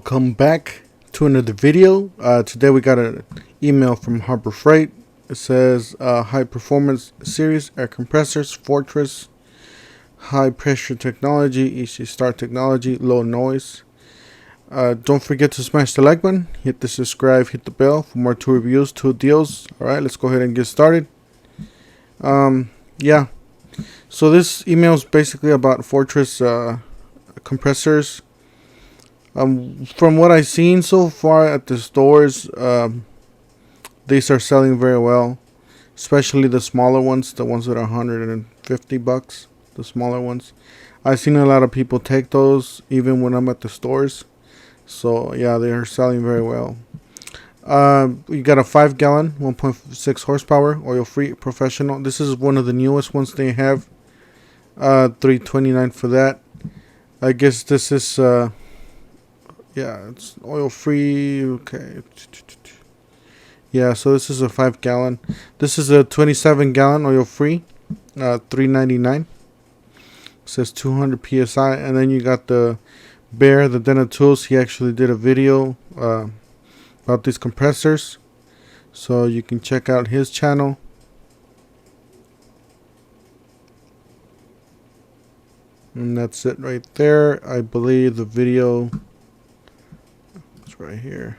Welcome back to another video. Today we got an email from Harbor Freight. It says high performance series air compressors, Fortress, high pressure technology, easy start technology, low noise. Don't forget to smash the like button, hit the subscribe, hit the bell for more tool reviews, tool deals. Alright, let's go ahead and get started. Yeah, so this email is basically about Fortress compressors. From what I've seen so far at the stores, they start selling very well, especially the smaller ones, the ones that are $150, the smaller ones. I've seen a lot of people take those even when I'm at the stores. So yeah, they are selling very well. You got a 5-gallon, 1.6 horsepower, oil-free professional. This is one of the newest ones they have. $329 for that. I guess this is yeah, it's oil-free. Okay. Yeah, so this is a 5-gallon. This is a 27-gallon oil-free. $399. Says 200 psi, and then you got the Bear, the Den of Tools. He actually did a video about these compressors, so you can check out his channel. And that's it right there. I believe the video is right here.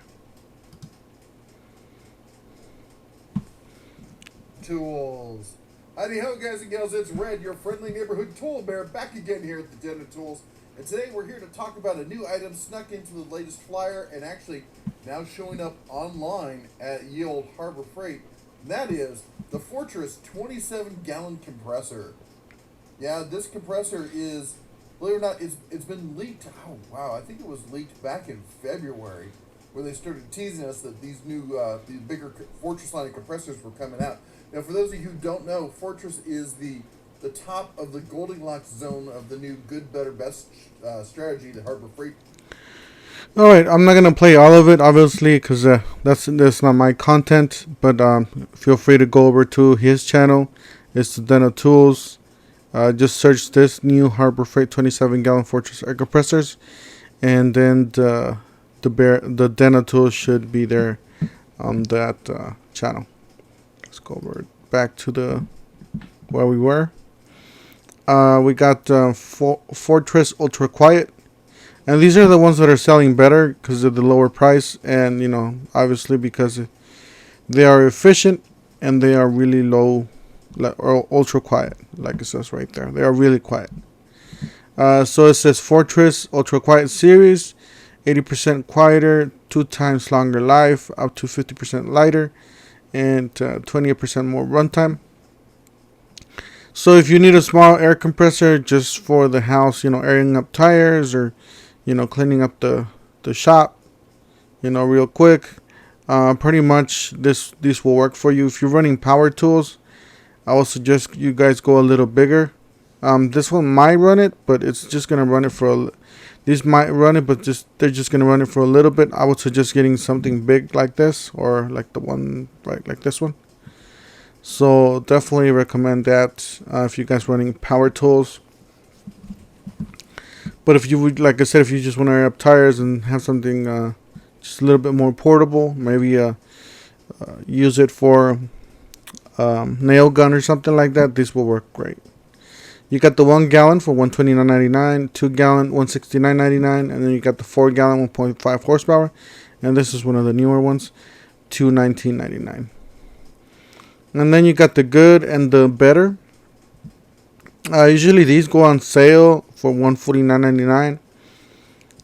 Tools. Howdy ho, guys and gals, it's Red, your friendly neighborhood tool bear, back again here at the Den of Tools. And today we're here to talk about a new item snuck into the latest flyer and actually now showing up online at ye olde Harbor Freight. And that is the Fortress 27-gallon compressor. Yeah, this compressor is, believe it or not, it's been leaked. Oh wow, I think it was leaked back in February, where they started teasing us that these new, these bigger Fortress line of compressors were coming out. Now, for those of you who don't know, Fortress is the top of the Goldilocks zone of the new good, better, best strategy that Harbor Freight. All right, I'm not gonna play all of it, obviously, because that's not my content. But feel free to go over to his channel. It's the Den of Tools. Just search this new Harbor Freight 27-gallon Fortress air compressors, and then the Den of Tools should be there on that channel. Let's go over back to where we were. We got Fortress Ultra Quiet, and these are the ones that are selling better because of the lower price, and obviously because they are efficient and they are really low, or ultra quiet, like it says right there. They are really quiet. So it says Fortress Ultra Quiet Series, 80% quieter, 2 times longer life, up to 50% lighter, and 28% more runtime. So if you need a small air compressor just for the house, airing up tires or cleaning up the shop, real quick, pretty much this will work for you. If you're running power tools, I will suggest you guys go a little bigger. This one might run it, but it's just gonna run it for these might run it, but they're just gonna run it for a little bit. I would suggest getting something big like this, or like the one right like this one. So definitely recommend that if you guys running power tools. But if you would, like I said, if you just want to air up tires and have something just a little bit more portable, maybe use it for nail gun or something like that, this will work great. You got the 1-gallon for $129.99, 2-gallon $169.99, and then you got the 4-gallon 1.5 horsepower, and this is one of the newer ones, $219.99. And then you got the good and the better. Usually these go on sale for $149.99.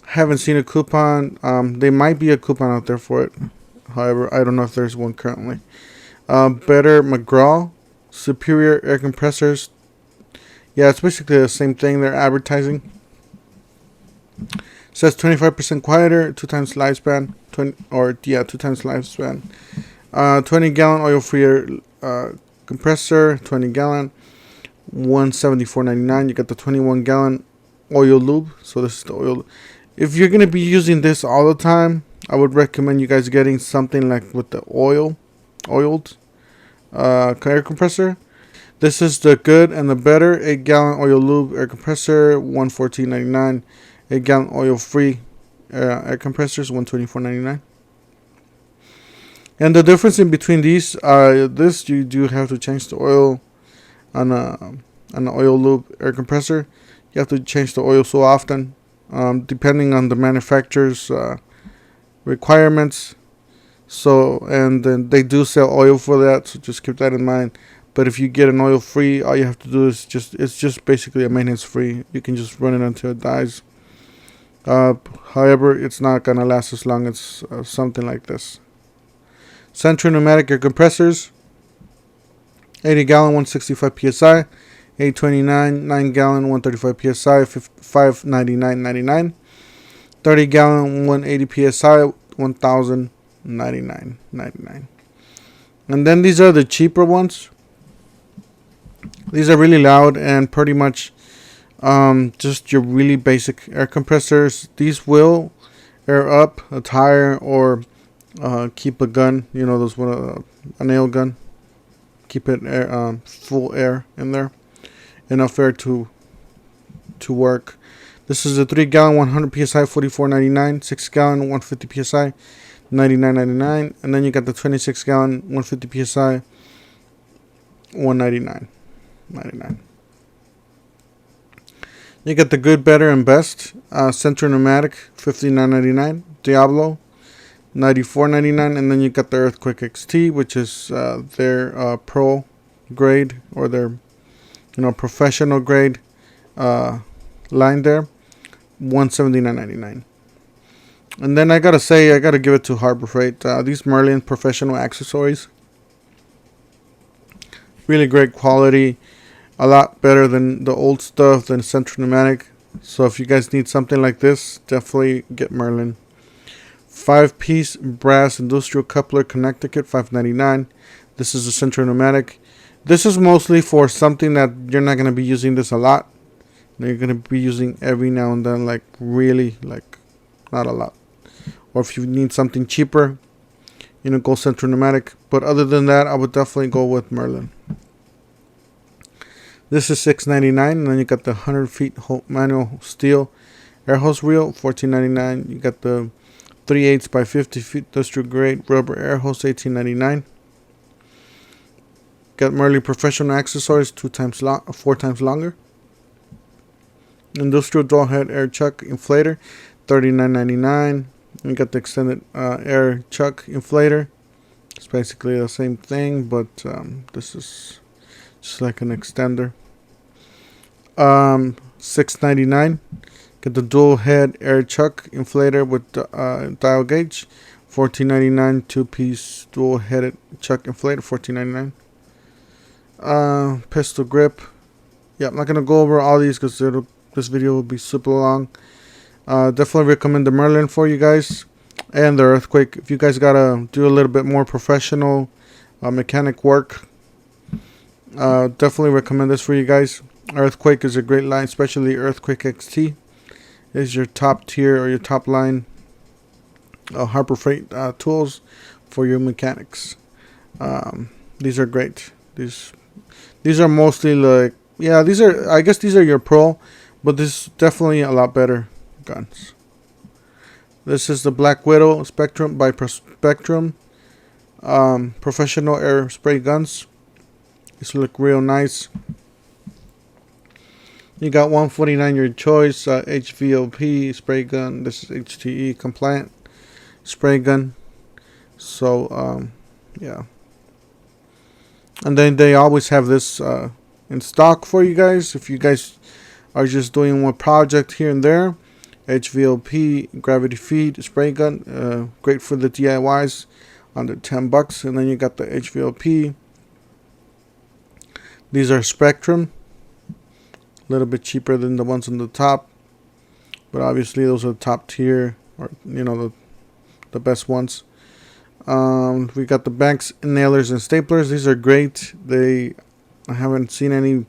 Haven't seen a coupon. There might be a coupon out there for it. However, I don't know if there's one currently. Better McGraw Superior air compressors. Yeah, it's basically the same thing they're advertising. It says 25% quieter, 2 times lifespan, 2 times lifespan. 20-gallon oil-free compressor, 20-gallon, $174.99. You got the 21-gallon oil lube. So this is the oil. If you're gonna be using this all the time, I would recommend you guys getting something like with the oiled air compressor. This is the good and the better 8-gallon oil lube air compressor, $114.99. 8-gallon oil free air compressors, $124.99. And the difference in between these, this you do have to change the oil on an oil loop air compressor. You have to change the oil so often, depending on the manufacturer's requirements. So, and then they do sell oil for that, so just keep that in mind. But if you get an oil free, all you have to do is it's just basically a maintenance free. You can just run it until it dies. However, it's not gonna last as long as something like this. Central pneumatic air compressors, 80 gallon, 165 psi, 829, 9 gallon, 135 psi, $599.99. 30 gallon, 180 psi, $1,099.99. And then these are the cheaper ones. These are really loud and pretty much just your really basic air compressors. These will air up a tire or keep a gun, you know, those a nail gun. Keep it full air in there, enough air to work. This is a 3 gallon 100 psi, $44.99. 6 gallon 150 psi, $99.99. And then you got the 26 gallon 150 psi, $199.99. You get the good, better, and best. Central pneumatic, $59.99. Diablo, $94.99. And then you got the Earthquake XT, which is their pro grade, or their professional grade line there, $179.99. And then I gotta give it to Harbor Freight. These Merlin professional accessories, really great quality. A lot better than the old stuff, than Central Pneumatic. So if you guys need something like this, definitely get Merlin. 5-piece brass industrial coupler connector kit, $5.99. This is a Central Pneumatic. This is mostly for something that you're not going to be using this a lot. You're going to be using every now and then, like really, like not a lot. Or if you need something cheaper, go Central Pneumatic. But other than that, I would definitely go with Merlin. This is $6.99, and then you got the 100 feet manual steel air hose reel, $14.99. You got the 3/8 by 50 feet industrial grade rubber air hose, $18.99. Got Merlin professional accessories, 4 times longer. Industrial dual head air chuck inflator, $39.99. You got the extended air chuck inflator. It's basically the same thing, but this is just like an extender. $6.99. Get the dual head air chuck inflator with dial gauge. $14.99. 2-piece dual headed chuck inflator. $14.99. Pistol grip. Yeah, I'm not gonna go over all these because this video will be super long. Definitely recommend the Merlin for you guys, and the Earthquake. If you guys gotta do a little bit more professional mechanic work, definitely recommend this for you guys. Earthquake is a great line, especially Earthquake XT is your top tier or your top line Harbor Freight tools for your mechanics. These are great. These are mostly like, yeah, I guess these are your pro, but this is definitely a lot better guns. This is the Black Widow Spectrum by Spectrum professional air spray guns. These look real nice. You got $149 your choice, HVOP spray gun. This is HTE compliant spray gun. So yeah. And then they always have this in stock for you guys. If you guys are just doing one project here and there, HVOP gravity feed spray gun, great for the DIYs, under $10. And then you got the HVOP. These are Spectrum, a little bit cheaper than the ones on the top, but obviously those are the top tier, or the best ones. We got the banks, nailers, and staplers. These are great. I haven't seen any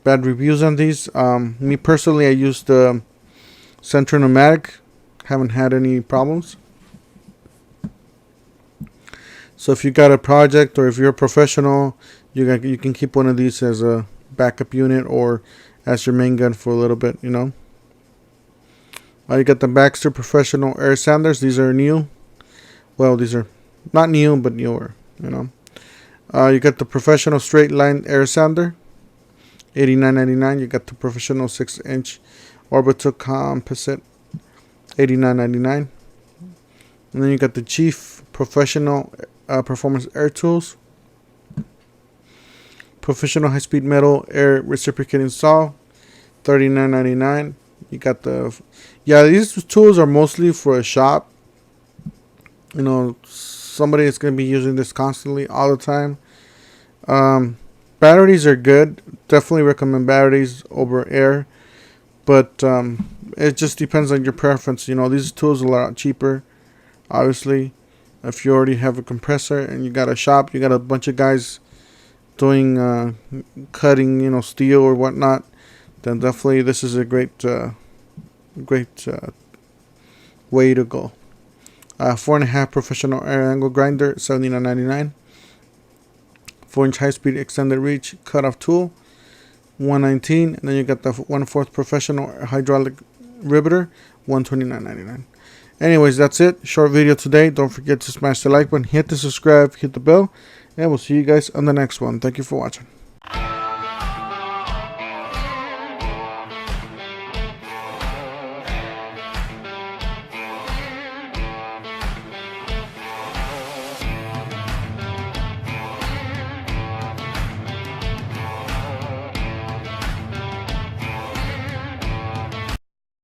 bad reviews on these. Me personally, I used the Central Pneumatic. Haven't had any problems. So if you got a project, or if you're a professional, you can keep one of these as a backup unit or as your main gun for a little bit, You got the Baxter Professional Air Sanders. These are new. Well, these are not new, but newer, you know. You got the Professional Straight Line Air Sander, $89.99. You got the Professional 6-inch Orbital Composite, $89.99. And then you got the Chief Professional Performance Air Tools, Professional High Speed Metal Air Reciprocating Saw, $39.99. You got these tools are mostly for a shop. You know, somebody is going to be using this constantly all the time. Batteries are good. Definitely recommend batteries over air. But it just depends on your preference. You know, these tools are a lot cheaper. Obviously, if you already have a compressor and you got a shop, you got a bunch of guys doing cutting, you know, steel or whatnot, then definitely this is a great way to go. 4.5 Professional Air Angle Grinder, $79.99. 4-inch high speed extended reach cutoff tool, $119. And then you got the 1/4 Professional Hydraulic Riveter, $129.99. Anyways, that's it. Short video today. Don't forget to smash the like button, hit the subscribe, hit the bell, and we'll see you guys on the next one. Thank you for watching.